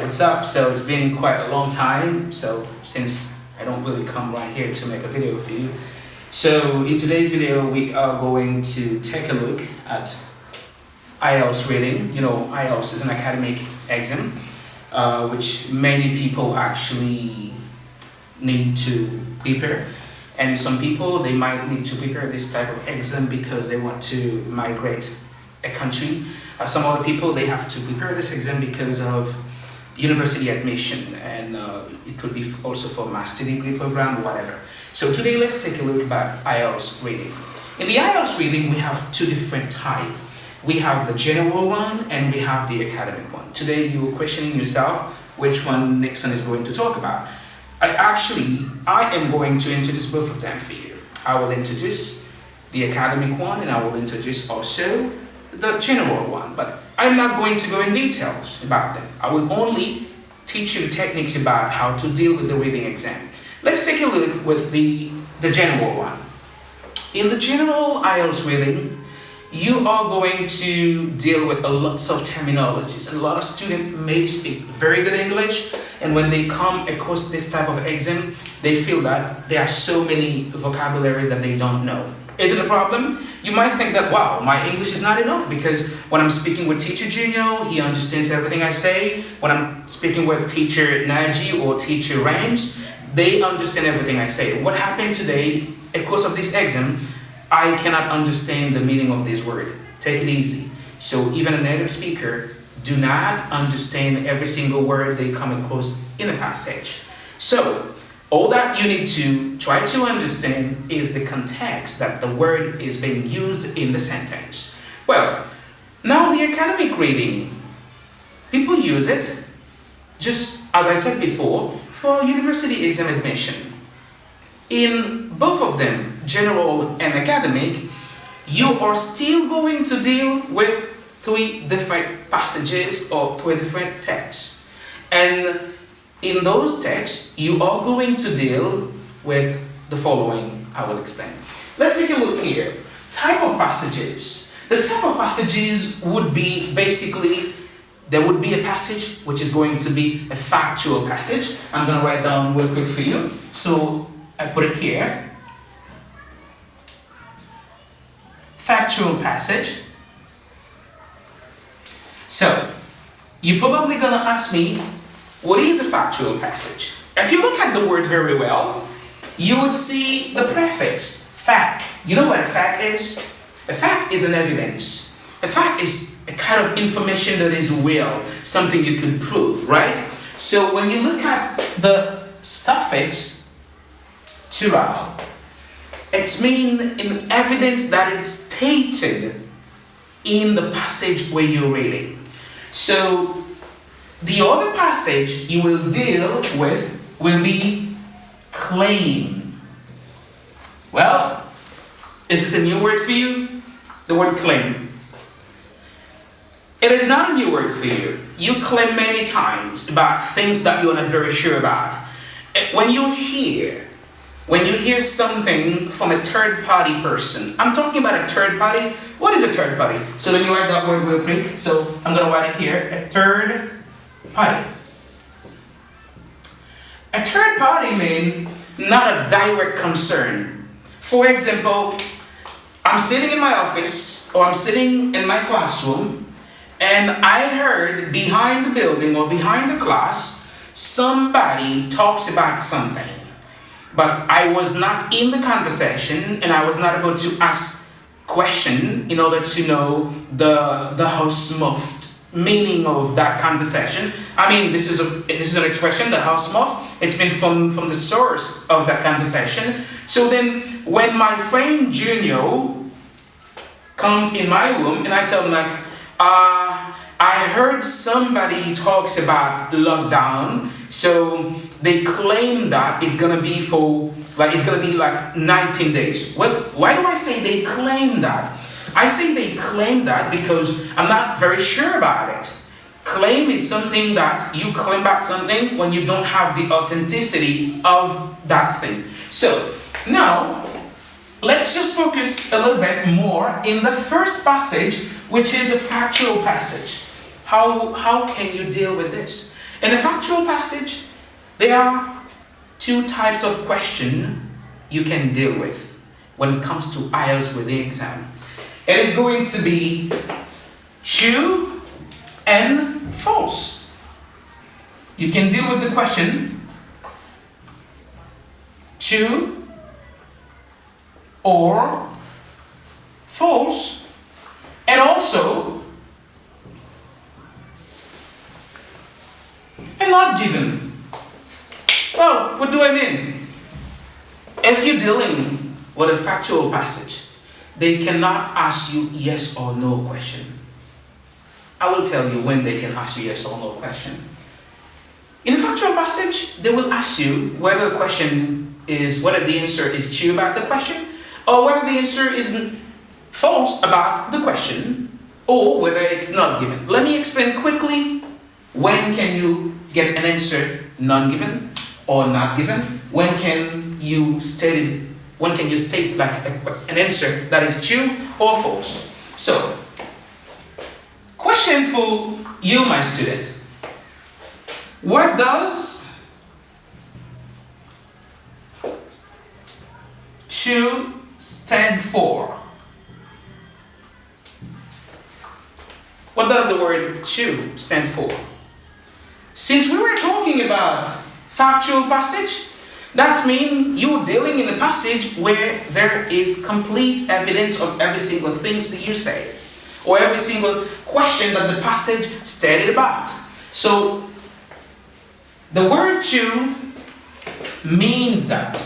what's up? So it's been quite a long time. So since I don't really come right here to make a video for you. So in today's video, we are going to take a look at Ielts reading. You know, Ielts is an academic exam, which many people actually need to prepare. And some people, they might need to prepare this type of exam because they want to migrate a country. Some other people, they have to prepare this exam because of university admission, and it could be also for master degree program, whatever. So today, let's take a look at Ielts reading. In the Ielts reading, we have two different types. We have the general one and we have the academic one. Today, you're questioning yourself which one Nixon is going to talk about. I am going to introduce both of them for you. I will introduce the academic one and I will introduce also the general one, but I'm not going to go in details about them. I will only teach you techniques about how to deal with the reading exam. Let's take a look with the general one. In the general Ielts reading, you are going to deal with lots of terminologies, and a lot of students may speak very good English, and when they come across this type of exam, they feel that there are so many vocabularies that they don't know. Is it a problem? You might think that, wow, my English is not enough because when I'm speaking with teacher Junior, he understands everything I say. When I'm speaking with teacher Naji or teacher Rams, they understand everything I say. What happened today, across of this exam, I cannot understand the meaning of this word. Take it easy. So even a native speaker do not understand every single word they come across in a passage. So all that you need to try to understand is the context that the word is being used in the sentence. Well, now the academic reading, people use it, just as I said before, for university exam admission. In both of them, general and academic, you are still going to deal with three different passages or three different texts. And in those texts, you are going to deal with the following. I will explain. Let's take a look here. Type of passages. The type of passages would be basically, there would be a passage which is going to be a factual passage. I'm going to write down real quick for you. So I put it here. Factual passage. So you're probably going to ask me, what is a factual passage? If you look at the word very well, you would see the prefix, fact. You know what a fact is? A fact is an evidence. A fact is a kind of information that is real, something you can prove, right? So when you look at the suffix tural, it means an evidence that is stated in the passage where you're reading. So the other passage you will deal with will be claim. Well, is this a new word for you? The word claim. It is not a new word for you. You claim many times about things that you're not very sure about. When you hear something from a third-party person, I'm talking about a third party. What is a third party? So let me write that word real quick. So I'm going to write it here. A third party. A third party means not a direct concern. For example, I'm sitting in my office or I'm sitting in my classroom and I heard behind the building or behind the class somebody talks about something. But I was not in the conversation and I was not able to ask question in order to know the house muffed meaning of that conversation. I mean, this is an expression, the house muff. It's been from the source of that conversation. So then when my friend Junior comes in my room and I tell him like, I heard somebody talks about lockdown, so they claim that it's gonna be like 19 days. Well, why do I say they claim that? I say they claim that because I'm not very sure about it. Claim is something that you claim back something when you don't have the authenticity of that thing. So now let's just focus a little bit more in the first passage, which is a factual passage. How can you deal with this? In a factual passage, there are two types of question you can deal with when it comes to Ielts with the exam. It is going to be true and false. You can deal with the question true or false, and also and not given. Well, what do I mean? If you're dealing with a factual passage, they cannot ask you yes or no question. I will tell you when they can ask you yes or no question. In a factual passage, they will ask you whether the answer is true about the question, or whether the answer is false about the question, or whether it's not given. Let me explain quickly. When can you get an answer non-given or not given? When can you state like an answer that is true or false? So, question for you, my student. What does true stand for? What does the word true stand for? Since we were talking about factual passage, that means you're dealing in a passage where there is complete evidence of every single thing that you say, or every single question that the passage stated about. So, the word true means that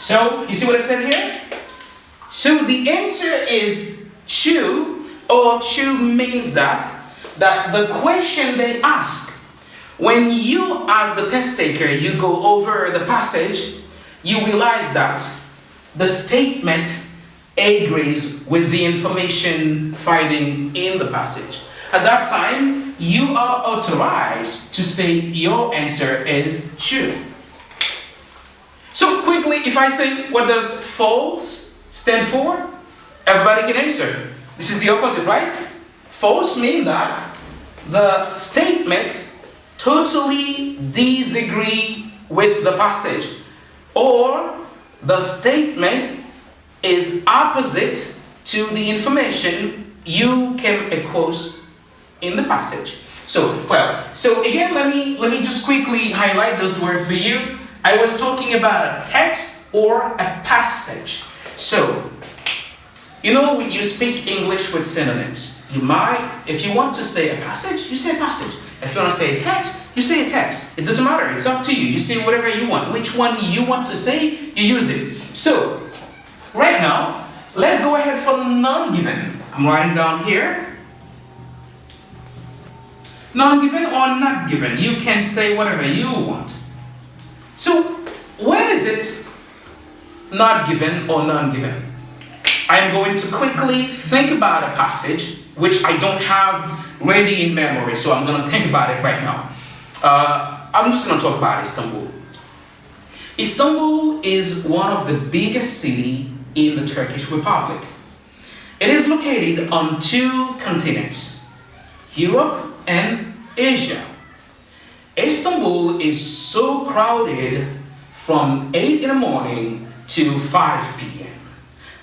So, you see what I said here? So the answer is true, or true means that the question they ask, when you as the test taker, you go over the passage, you realize that the statement agrees with the information finding in the passage. At that time, you are authorized to say your answer is true. So quickly, if I say, what does false stand for? Everybody can answer. This is the opposite, right? False means that the statement totally disagree with the passage, or the statement is opposite to the information you came across in the passage. So again, let me just quickly highlight those words for you. I was talking about a text or a passage. So, you speak English with synonyms. If you want to say a passage, you say a passage. If you want to say a text, you say a text. It doesn't matter, it's up to you. You say whatever you want. Which one you want to say, you use it. So, right now, let's go ahead for non-given. I'm writing down here. Non-given or not given. You can say whatever you want. So, when is it not given or non-given? I'm going to quickly think about a passage which I don't have ready in memory, so I'm going to think about it right now. I'm just going to talk about Istanbul. Istanbul is one of the biggest cities in the Turkish Republic. It is located on two continents, Europe and Asia. Istanbul is so crowded from 8 in the morning to 5 p.m.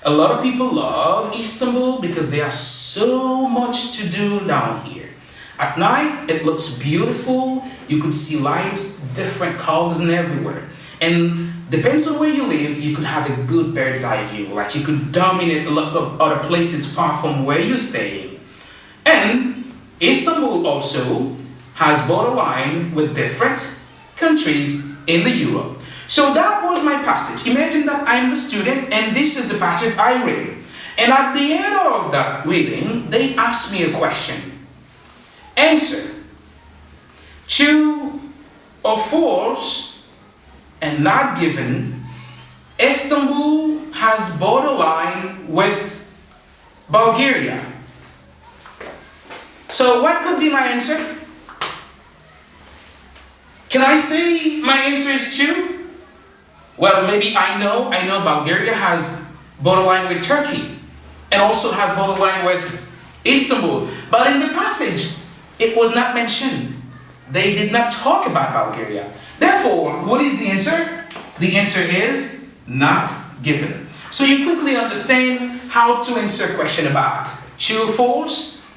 A lot of people love Istanbul because there are so much to do down here. At night, it looks beautiful. You could see light, different colors and everywhere. And depends on where you live, you could have a good bird's eye view. Like you could dominate a lot of other places far from where you stay. And Istanbul also has borderline with different countries in the Europe. So that was my passage. Imagine that I'm the student and this is the passage I read. And at the end of that reading, they asked me a question. Answer. True or false and not given, Istanbul has borderline with Bulgaria. So what could be my answer? Can I say my answer is true? Well, maybe I know Bulgaria has borderline with Turkey and also has borderline with Istanbul. But in the passage, it was not mentioned. They did not talk about Bulgaria. Therefore, what is the answer? The answer is not given. So you quickly understand how to answer a question about true, false,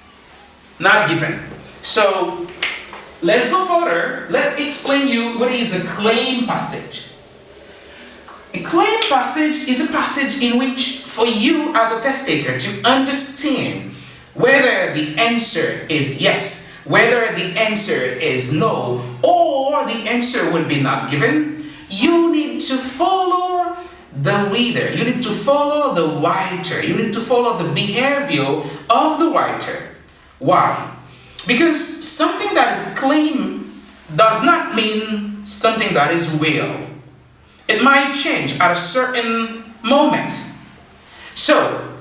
not given. So let's go further. Let me explain you what is a claim passage. A claim passage is a passage in which, for you as a test taker to understand whether the answer is yes, whether the answer is no, or the answer will be not given, you need to follow the reader. You need to follow the writer. You need to follow the behavior of the writer. Why? Because something that is claimed does not mean something that is real. It might change at a certain moment. So,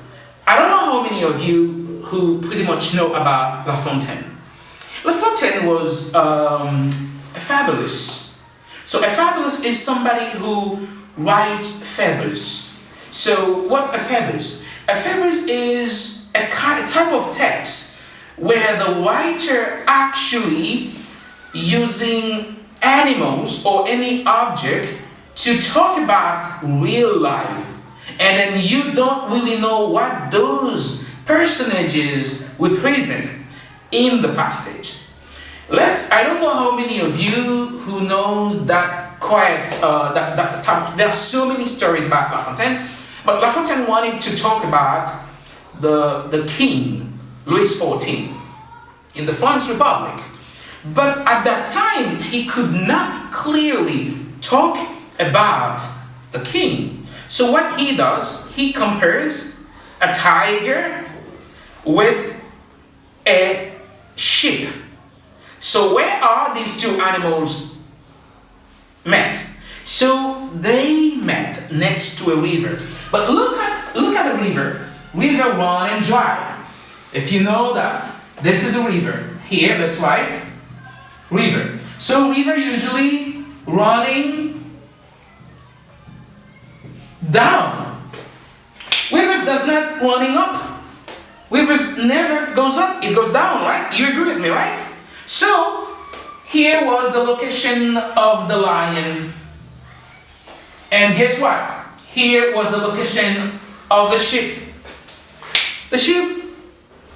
I don't know how many of you who pretty much know about La Fontaine. La Fontaine was a fabulous. So a fabulous is somebody who writes fables. So what's a fabulous? A fabulous is a type of text where the writer actually using animals or any object to talk about real life, and then you don't really know what those personages represent in the passage. I don't know how many of you who knows that there are so many stories about La Fontaine, but La Fontaine wanted to talk about the king, Louis XIV, in the French Republic. But at that time, he could not clearly talk about the king. So what he does, he compares a tiger with a sheep. So where are these two animals met? So they met next to a river. But look at the river. River run and dry. If you know that, this is a river. Here, let's write river. So river usually running down. Rivers does not running up. Rivers never goes up, it goes down, right? You agree with me, right? So here was the location of the lion. And guess what? Here was the location of the sheep. The sheep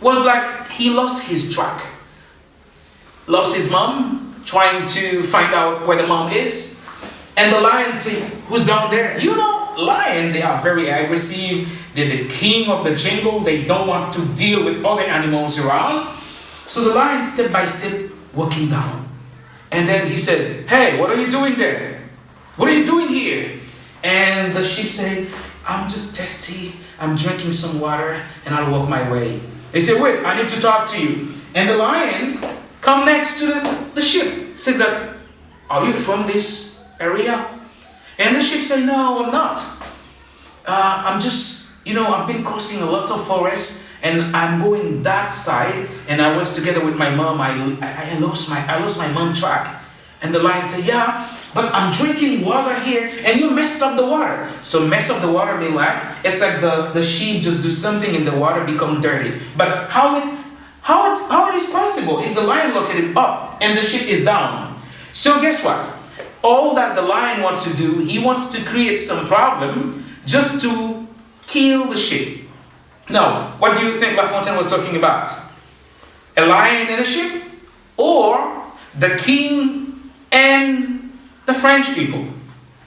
was like he lost his track. Lost his mom, trying to find out where the mom is. And the lion said, who's down there? You know, lions, they are very aggressive. They're the king of the jungle. They don't want to deal with other animals around. So the lion, step by step, walking down. And then he said, hey, what are you doing there? What are you doing here? And the sheep said, I'm just thirsty. I'm drinking some water and I'll walk my way. They said, wait, I need to talk to you. And the lion come next to the sheep. Says that, are you from this area? And the sheep say, no, I'm not. I'm just, I've been crossing lots of forests and I'm going that side, and I was together with my mom. I lost my mom track. And the lion said, yeah, but I'm drinking water here and you messed up the water. So mess up the water mean like, it's like the sheep just do something and the water become dirty. But how it is possible if the lion look at it up and the sheep is down? So guess what? All that the lion wants to do, he wants to create some problem just to kill the sheep. Now, what do you think La Fontaine was talking about? A lion and a sheep? Or the king and the French people?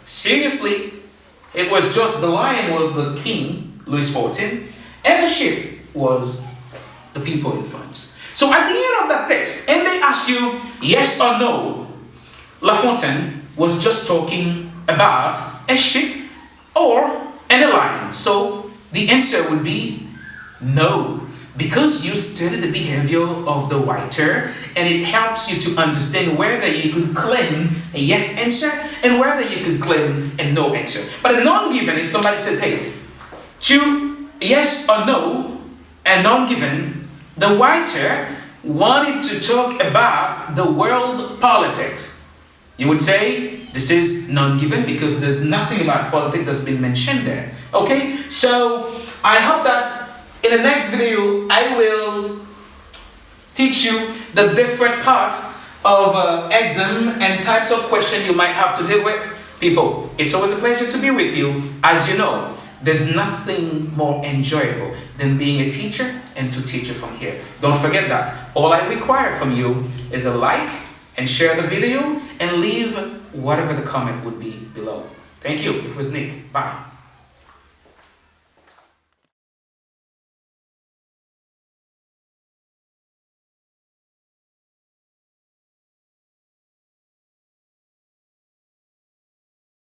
Seriously, it was just the lion was the king, Louis XIV, and the sheep was the people in France. So at the end of that text, and they ask you yes or no, La Fontaine was just talking about a sheep or a lion. So the answer would be no. because you study the behavior of the writer, and it helps you to understand whether you could claim a yes answer and whether you could claim a no answer. But a non-given, if somebody says, hey, choose yes or no, a non-given, the writer wanted to talk about the world politics. You would say this is non-given because there's nothing about politics that's been mentioned there. Okay, so I hope that in the next video I will teach you the different parts of exam and types of questions you might have to deal with. People, it's always a pleasure to be with you. As you know, there's nothing more enjoyable than being a teacher and to teach you from here. Don't forget that. All I require from you is a like and share the video and leave whatever the comment would be below. Thank you. It was Nick. Bye.